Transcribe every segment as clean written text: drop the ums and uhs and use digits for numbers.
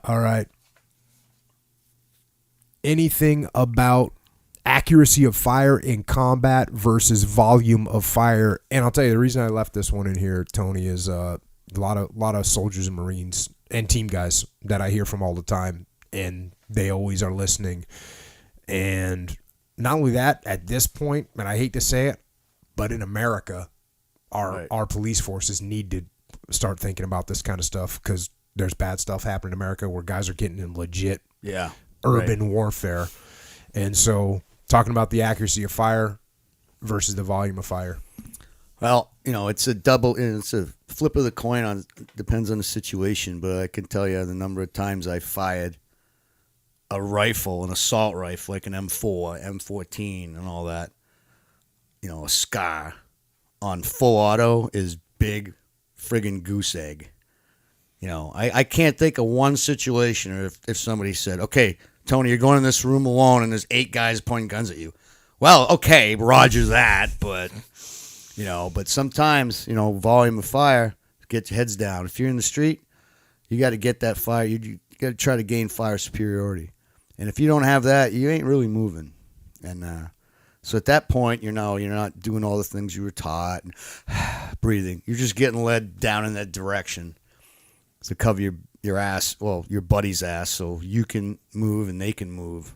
All right. Anything about accuracy of fire in combat versus volume of fire? And I'll tell you, the reason I left this one in here, Tony, is a lot of soldiers and Marines and team guys that I hear from all the time, and they always are listening. And not only that, at this point, and I hate to say it, but in America, our police forces need to start thinking about this kind of stuff, because there's bad stuff happening in America where guys are getting in legit urban warfare. And so talking about the accuracy of fire versus the volume of fire. Well, it's a flip of the coin. Depends on the situation, but I can tell you the number of times I fired a rifle, an assault rifle, like an M4, M14 and all that, a SCAR on full auto is big friggin' goose egg. I can't think of one situation, or if somebody said, okay, Tony, you're going in this room alone and there's 8 guys pointing guns at you. Well, okay, roger that, but sometimes, volume of fire, get your heads down. If you're in the street, you got to get that fire. You got to try to gain fire superiority. And if you don't have that, you ain't really moving. And so at that point, you're not doing all the things you were taught, and breathing. You're just getting led down in that direction to cover your ass, well, your buddy's ass, so you can move and they can move.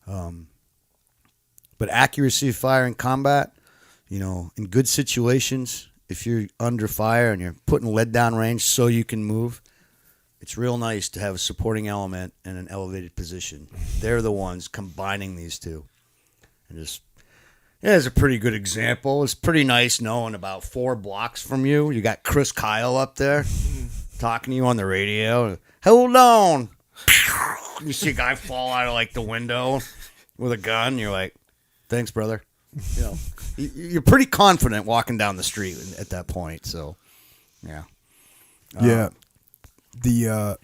But accuracy of fire in combat, in good situations, if you're under fire and you're putting lead down range so you can move, it's real nice to have a supporting element in an elevated position. They're the ones combining these two. And it's a pretty good example. It's pretty nice knowing about 4 blocks from you, you got Chris Kyle up there talking to you on the radio. Hold on. You see a guy fall out of the window with a gun. You're like, thanks, brother. You're pretty confident walking down the street at that point. So, yeah. Yeah. The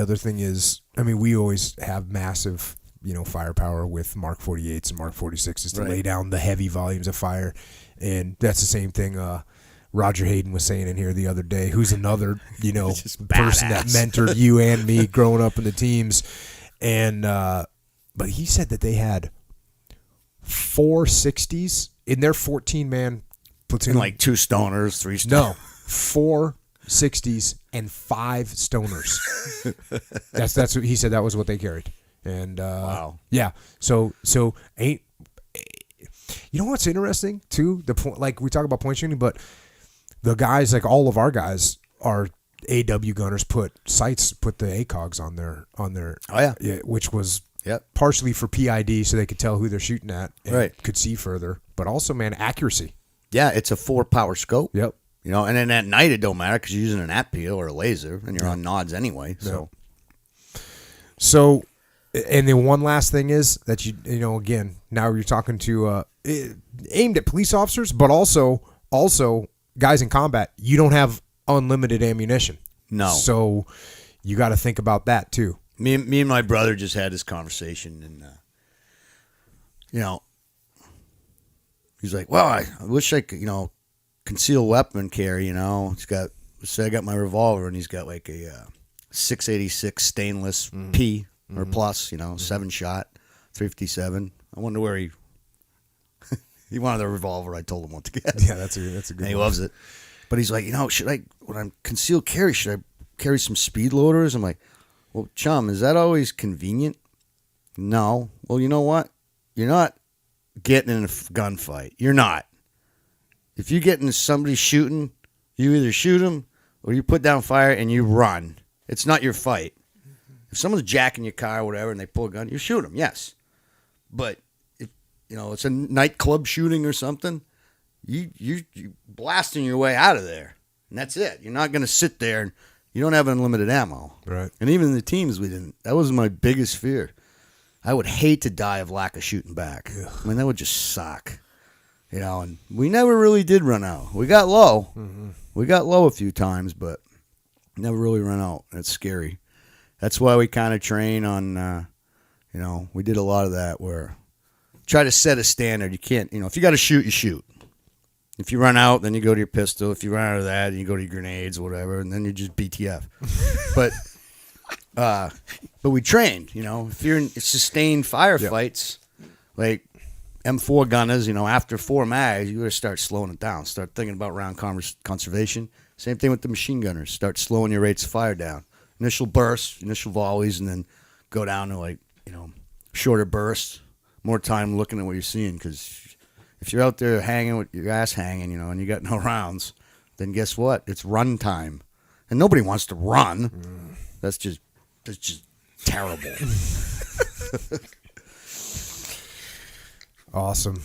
other thing is, we always have massive, firepower with Mark 48s and Mark 46s to lay down the heavy volumes of fire. And that's the same thing Roger Hayden was saying in here the other day, who's another, person that mentored you and me growing up in the teams. And, but he said that they had 4 60s in their 14-man platoon. And 2 stoners, 3 stoners. No, 4 60s and 5 stoners. That's what he said. That was what they carried. And wow. Yeah. So ain't, what's interesting too? The point, we talk about point shooting, but the guys, all of our guys, are AW gunners. Put the ACOGs on their. Oh yeah. Which was partially for PID, so they could tell who they're shooting at and could see further, but also, man, accuracy. Yeah, it's a 4-power scope. Yep. And then at night it don't matter because you're using an APPEAL or a laser, and you're on nods anyway. So, and then one last thing is that again, now you're talking to aimed at police officers, but also guys in combat. You don't have unlimited ammunition. No. So you got to think about that too. Me and my brother just had this conversation, and he's like, "Well, I wish I could, conceal weapon carry. He's got. So I got my revolver, and he's got a 686 stainless P or plus, 7-shot, 357. I wonder where he wanted the revolver. I told him what to get. Yeah, that's a good. And he loves it. But he's like, should I, when I'm concealed carry, should I carry some speed loaders? I'm like, well, chum, is that always convenient? No. Well, you know what? You're not getting in a gunfight. You're not. If you get into somebody shooting, you either shoot them or you put down fire and you run. It's not your fight. If someone's jacking your car or whatever and they pull a gun, you shoot them, yes. But if it's a nightclub shooting or something, you blasting your way out of there, and that's it. You're not going to sit there, and you don't have unlimited ammo. Right. And even in the teams, we didn't. That was my biggest fear. I would hate to die of lack of shooting back. Ugh. That would just suck. And we never really did run out. We got low. Mm-hmm. We got low a few times, but never really run out. It's scary. That's why we kind of train on, we did a lot of that where try to set a standard. You can't, if you got to shoot, you shoot. If you run out, then you go to your pistol. If you run out of that, you go to your grenades, whatever, and then you just BTF. But we trained, if you're in sustained firefights, like M4 gunners, after 4 mags, you got to start slowing it down. Start thinking about round conservation. Same thing with the machine gunners. Start slowing your rates of fire down. Initial bursts, initial volleys, and then go down to shorter bursts. More time looking at what you're seeing, because if you're out there hanging with your ass hanging, and you got no rounds, then guess what? It's run time, and nobody wants to run. That's just terrible. Awesome.